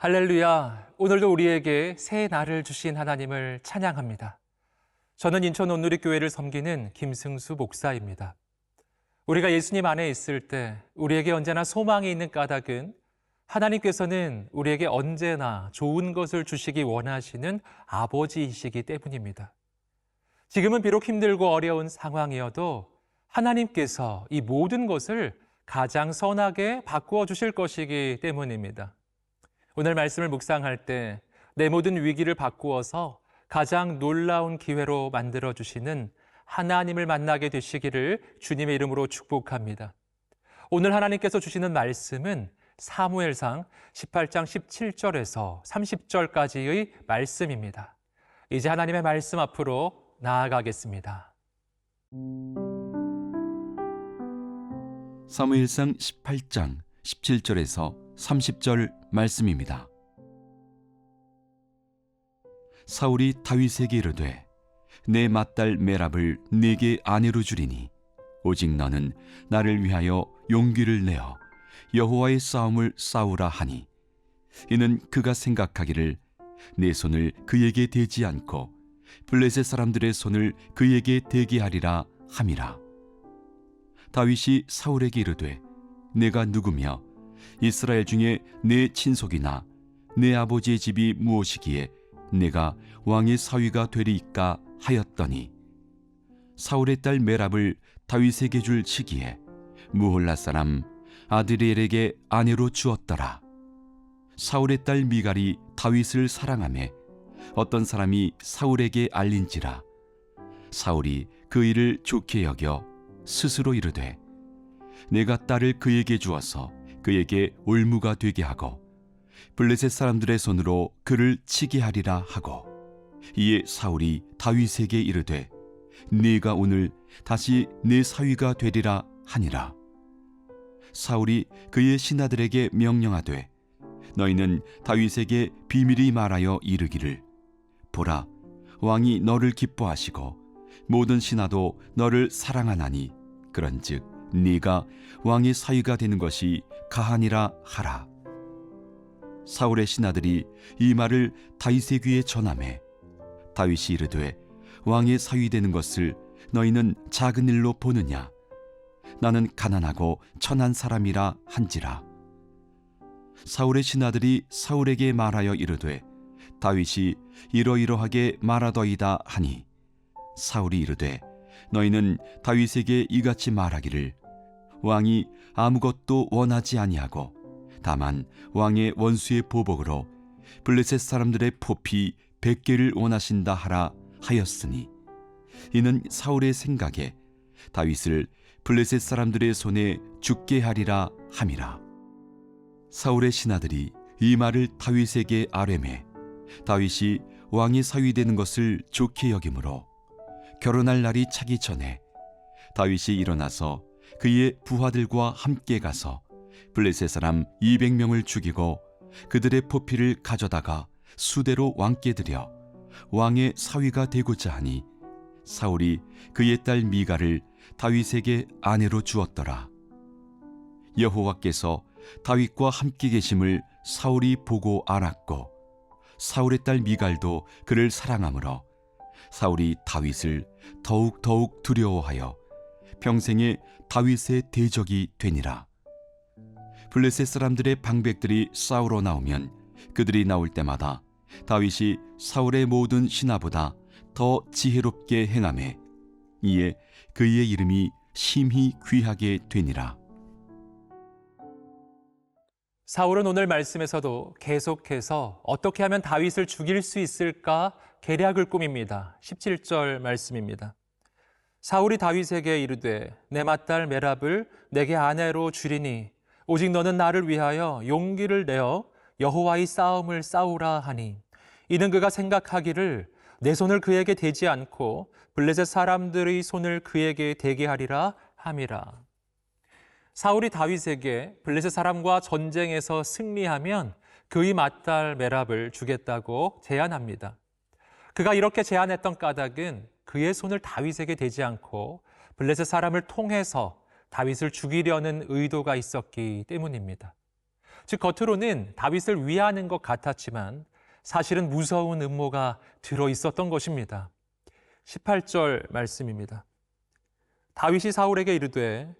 할렐루야! 오늘도 우리에게 새 날을 주신 하나님을 찬양합니다. 저는 인천 온누리교회를 섬기는 김승수 목사입니다. 우리가 예수님 안에 있을 때 우리에게 언제나 소망이 있는 까닭은 하나님께서는 우리에게 언제나 좋은 것을 주시기 원하시는 아버지이시기 때문입니다. 지금은 비록 힘들고 어려운 상황이어도 하나님께서 이 모든 것을 가장 선하게 바꾸어 주실 것이기 때문입니다. 오늘 말씀을 묵상할 때 내 모든 위기를 바꾸어서 가장 놀라운 기회로 만들어주시는 하나님을 만나게 되시기를 주님의 이름으로 축복합니다. 오늘 하나님께서 주시는 말씀은 사무엘상 18장 17절에서 30절까지의 말씀입니다. 이제 하나님의 말씀 앞으로 나아가겠습니다. 사무엘상 18장 17절에서 30절 말씀입니다. 사울이 다윗에게 이르되 내 맏딸 메랍을 네게 아내로 주리니 오직 너는 나를 위하여 용기를 내어 여호와의 싸움을 싸우라 하니 이는 그가 생각하기를 내 손을 그에게 대지 않고 블레셋 사람들의 손을 그에게 대게 하리라 함이라. 다윗이 사울에게 이르되 내가 누구며 이스라엘 중에 내 친속이나 내 아버지의 집이 무엇이기에 내가 왕의 사위가 되리이까 하였더니 사울의 딸 메랍을 다윗에게 줄 시기에 무홀라 사람 아드리엘에게 아내로 주었더라. 사울의 딸 미갈이 다윗을 사랑하매 어떤 사람이 사울에게 알린지라 사울이 그 일을 좋게 여겨 스스로 이르되 내가 딸을 그에게 주어서 그에게 올무가 되게 하고 블레셋 사람들의 손으로 그를 치게 하리라 하고 이에 사울이 다윗에게 이르되 네가 오늘 다시 내 사위가 되리라 하니라. 사울이 그의 신하들에게 명령하되 너희는 다윗에게 비밀히 말하여 이르기를 보라 왕이 너를 기뻐하시고 모든 신하도 너를 사랑하나니 그런즉 네가 왕의 사위가 되는 것이 가하니라 하라. 사울의 신하들이 이 말을 다윗의 귀에 전하매 다윗이 이르되 왕의 사위 되는 것을 너희는 작은 일로 보느냐 나는 가난하고 천한 사람이라 한지라. 사울의 신하들이 사울에게 말하여 이르되 다윗이 이러이러하게 말하더이다 하니 사울이 이르되 너희는 다윗에게 이같이 말하기를 왕이 아무것도 원하지 아니하고 다만 왕의 원수의 보복으로 블레셋 사람들의 포피 100개를 원하신다 하라 하였으니 이는 사울의 생각에 다윗을 블레셋 사람들의 손에 죽게 하리라 함이라. 사울의 신하들이 이 말을 다윗에게 아뢰매 다윗이 왕의 사위 되는 것을 좋게 여기므로 결혼할 날이 차기 전에 다윗이 일어나서 그의 부하들과 함께 가서 블레셋 사람 200명을 죽이고 그들의 포피를 가져다가 수대로 왕께 드려 왕의 사위가 되고자 하니 사울이 그의 딸 미갈을 다윗에게 아내로 주었더라. 여호와께서 다윗과 함께 계심을 사울이 보고 알았고 사울의 딸 미갈도 그를 사랑하므로 사울이 다윗을 더욱 두려워하여 평생에 다윗의 대적이 되니라. 블레셋 사람들의 방백들이 싸우러 나오면 그들이 나올 때마다 다윗이 사울의 모든 신하보다 더 지혜롭게 행하매 이에 그의 이름이 심히 귀하게 되니라. 사울은 오늘 말씀에서도 계속해서 어떻게 하면 다윗을 죽일 수 있을까 계략을 꾸밉니다. 17절 말씀입니다. 사울이 다윗에게 이르되 내 맏딸 메랍을 내게 아내로 주리니 오직 너는 나를 위하여 용기를 내어 여호와의 싸움을 싸우라 하니 이는 그가 생각하기를 내 손을 그에게 대지 않고 블레셋 사람들의 손을 그에게 대게 하리라 함이라. 사울이 다윗에게 블레셋 사람과 전쟁에서 승리하면 그의 맏딸 메랍을 주겠다고 제안합니다. 그가 이렇게 제안했던 까닭은 그의 손을 다윗에게 대지 않고 블레셋 사람을 통해서 다윗을 죽이려는 의도가 있었기 때문입니다. 즉 겉으로는 다윗을 위하는 것 같았지만 사실은 무서운 음모가 들어 있었던 것입니다. 18절 말씀입니다. 다윗이 사울에게 이르되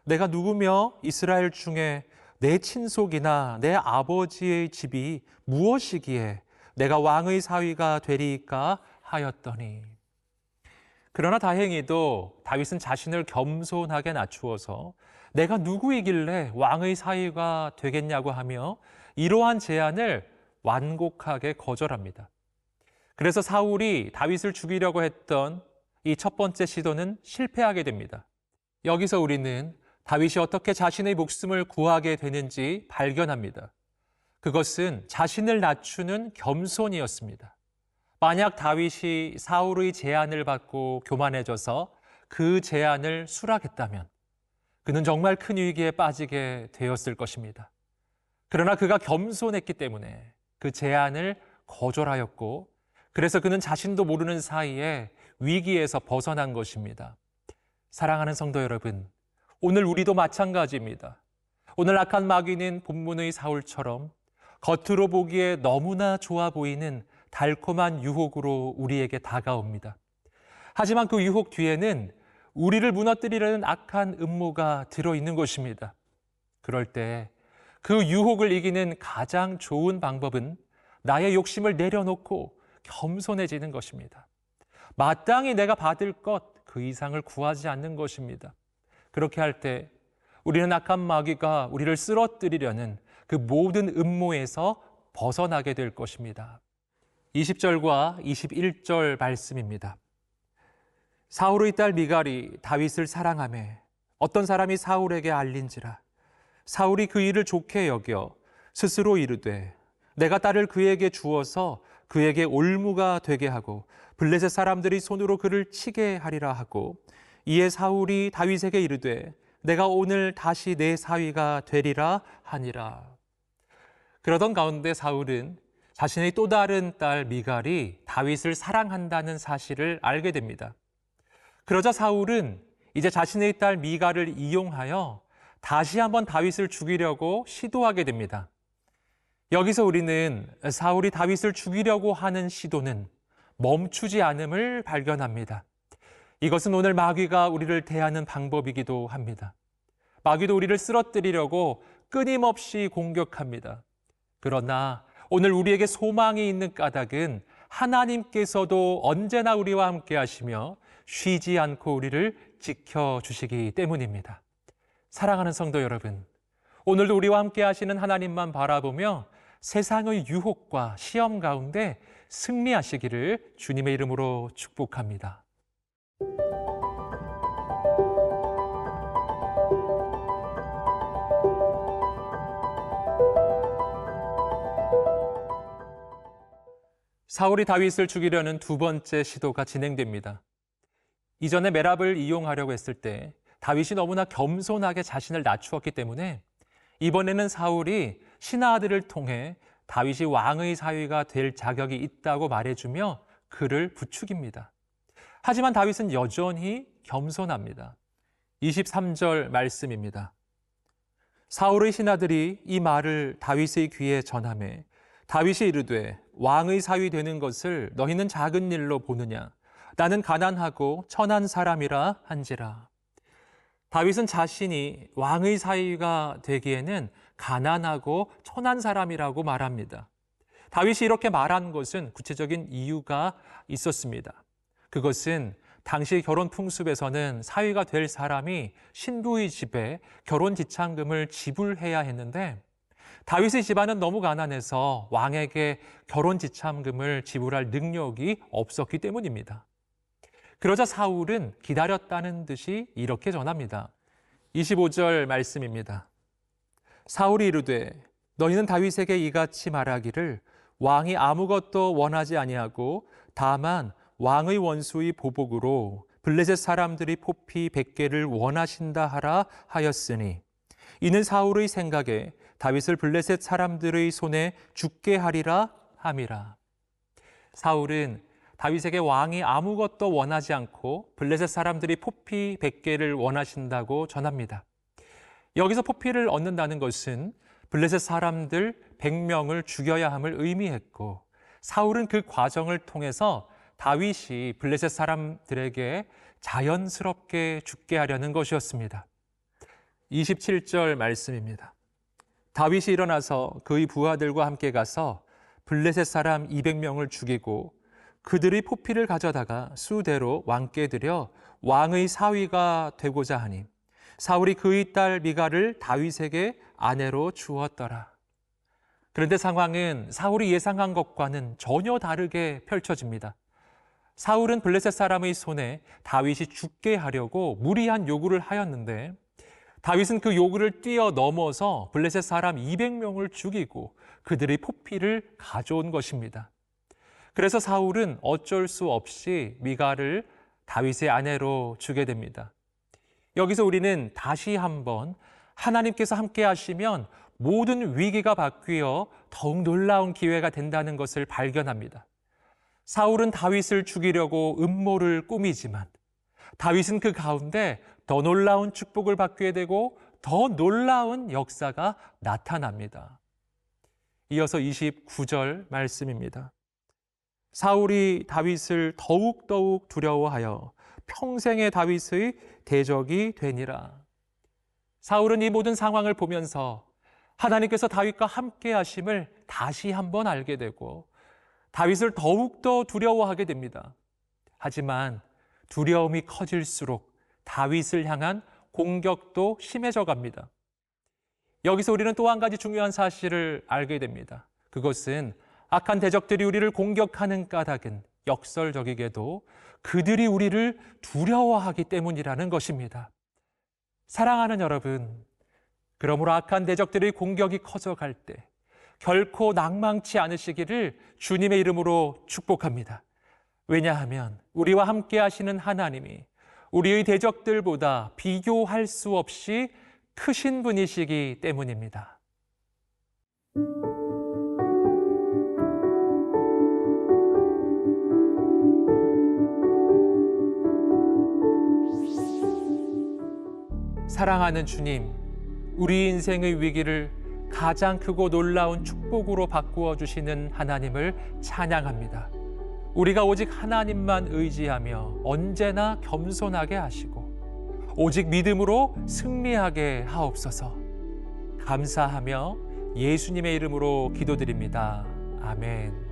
내가 누구며 이스라엘 중에 내 친속이나 내 아버지의 집이 무엇이기에 내가 왕의 사위가 되리이까 하였더니. 그러나 다행히도 다윗은 자신을 겸손하게 낮추어서 내가 누구이길래 왕의 사위가 되겠냐고 하며 이러한 제안을 완곡하게 거절합니다. 그래서 사울이 다윗을 죽이려고 했던 이 첫 번째 시도는 실패하게 됩니다. 여기서 우리는 다윗이 어떻게 자신의 목숨을 구하게 되는지 발견합니다. 그것은 자신을 낮추는 겸손이었습니다. 만약 다윗이 사울의 제안을 받고 교만해져서 그 제안을 수락했다면 그는 정말 큰 위기에 빠지게 되었을 것입니다. 그러나 그가 겸손했기 때문에 그 제안을 거절하였고 그래서 그는 자신도 모르는 사이에 위기에서 벗어난 것입니다. 사랑하는 성도 여러분, 오늘 우리도 마찬가지입니다. 오늘 악한 마귀는 본문의 사울처럼 겉으로 보기에 너무나 좋아 보이는 달콤한 유혹으로 우리에게 다가옵니다. 하지만 그 유혹 뒤에는 우리를 무너뜨리려는 악한 음모가 들어있는 것입니다. 그럴 때 그 유혹을 이기는 가장 좋은 방법은 나의 욕심을 내려놓고 겸손해지는 것입니다. 마땅히 내가 받을 것 그 이상을 구하지 않는 것입니다. 그렇게 할 때 우리는 악한 마귀가 우리를 쓰러뜨리려는 그 모든 음모에서 벗어나게 될 것입니다. 20절과 21절 말씀입니다. 사울의 딸 미갈이 다윗을 사랑하매 어떤 사람이 사울에게 알린지라. 사울이 그 일을 좋게 여겨 스스로 이르되 내가 딸을 그에게 주어서 그에게 올무가 되게 하고 블레셋 사람들이 손으로 그를 치게 하리라 하고 이에 사울이 다윗에게 이르되 내가 오늘 다시 내 사위가 되리라 하니라. 그러던 가운데 사울은 자신의 또 다른 딸 미갈이 다윗을 사랑한다는 사실을 알게 됩니다. 그러자 사울은 이제 자신의 딸 미갈을 이용하여 다시 한번 다윗을 죽이려고 시도하게 됩니다. 여기서 우리는 사울이 다윗을 죽이려고 하는 시도는 멈추지 않음을 발견합니다. 이것은 오늘 마귀가 우리를 대하는 방법이기도 합니다. 마귀도 우리를 쓰러뜨리려고 끊임없이 공격합니다. 그러나 오늘 우리에게 소망이 있는 까닭은 하나님께서도 언제나 우리와 함께 하시며 쉬지 않고 우리를 지켜주시기 때문입니다. 사랑하는 성도 여러분, 오늘도 우리와 함께 하시는 하나님만 바라보며 세상의 유혹과 시험 가운데 승리하시기를 주님의 이름으로 축복합니다. 사울이 다윗을 죽이려는 두 번째 시도가 진행됩니다. 이전에 메랍을 이용하려고 했을 때 다윗이 너무나 겸손하게 자신을 낮추었기 때문에 이번에는 사울이 신하들을 통해 다윗이 왕의 사위가 될 자격이 있다고 말해주며 그를 부추깁니다. 하지만 다윗은 여전히 겸손합니다. 23절 말씀입니다. 사울의 신하들이 이 말을 다윗의 귀에 전하매 다윗이 이르되 왕의 사위 되는 것을 너희는 작은 일로 보느냐? 나는 가난하고 천한 사람이라 한지라. 다윗은 자신이 왕의 사위가 되기에는 가난하고 천한 사람이라고 말합니다. 다윗이 이렇게 말한 것은 구체적인 이유가 있었습니다. 그것은 당시 결혼 풍습에서는 사위가 될 사람이 신부의 집에 결혼 지참금을 지불해야 했는데 다윗의 집안은 너무 가난해서 왕에게 결혼 지참금을 지불할 능력이 없었기 때문입니다. 그러자 사울은 기다렸다는 듯이 이렇게 전합니다. 25절 말씀입니다. 사울이 이르되 너희는 다윗에게 이같이 말하기를 왕이 아무것도 원하지 아니하고 다만 왕의 원수의 보복으로 블레셋 사람들이 포피 100개를 원하신다 하라 하였으니 이는 사울의 생각에 다윗을 블레셋 사람들의 손에 죽게 하리라 함이라. 사울은 다윗에게 왕이 아무것도 원하지 않고 블레셋 사람들이 포피 100개를 원하신다고 전합니다. 여기서 포피를 얻는다는 것은 블레셋 사람들 100명을 죽여야 함을 의미했고, 사울은 그 과정을 통해서 다윗이 블레셋 사람들에게 자연스럽게 죽게 하려는 것이었습니다. 27절 말씀입니다. 다윗이 일어나서 그의 부하들과 함께 가서 블레셋 사람 200명을 죽이고 그들의 포피를 가져다가 수대로 왕께 드려 왕의 사위가 되고자 하니 사울이 그의 딸 미갈을 다윗에게 아내로 주었더라. 그런데 상황은 사울이 예상한 것과는 전혀 다르게 펼쳐집니다. 사울은 블레셋 사람의 손에 다윗이 죽게 하려고 무리한 요구를 하였는데 다윗은 그 요구를 뛰어넘어서 블레셋 사람 200명을 죽이고 그들의 포피를 가져온 것입니다. 그래서 사울은 어쩔 수 없이 미갈을 다윗의 아내로 주게 됩니다. 여기서 우리는 다시 한번 하나님께서 함께 하시면 모든 위기가 바뀌어 더욱 놀라운 기회가 된다는 것을 발견합니다. 사울은 다윗을 죽이려고 음모를 꾸미지만 다윗은 그 가운데 더 놀라운 축복을 받게 되고 더 놀라운 역사가 나타납니다. 이어서 29절 말씀입니다. 사울이 다윗을 더욱 두려워하여 평생의 다윗의 대적이 되니라. 사울은 이 모든 상황을 보면서 하나님께서 다윗과 함께 하심을 다시 한번 알게 되고 다윗을 더욱더 두려워하게 됩니다. 하지만 두려움이 커질수록 다윗을 향한 공격도 심해져 갑니다. 여기서 우리는 또 한 가지 중요한 사실을 알게 됩니다. 그것은 악한 대적들이 우리를 공격하는 까닭은 역설적이게도 그들이 우리를 두려워하기 때문이라는 것입니다. 사랑하는 여러분, 그러므로 악한 대적들의 공격이 커져갈 때 결코 낭망치 않으시기를 주님의 이름으로 축복합니다. 왜냐하면 우리와 함께 하시는 하나님이 우리의 대적들보다 비교할 수 없이 크신 분이시기 때문입니다. 사랑하는 주님, 우리 인생의 위기를 가장 크고 놀라운 축복으로 바꾸어 주시는 하나님을 찬양합니다. 우리가 오직 하나님만 의지하며 언제나 겸손하게 하시고 오직 믿음으로 승리하게 하옵소서. 감사하며 예수님의 이름으로 기도드립니다. 아멘.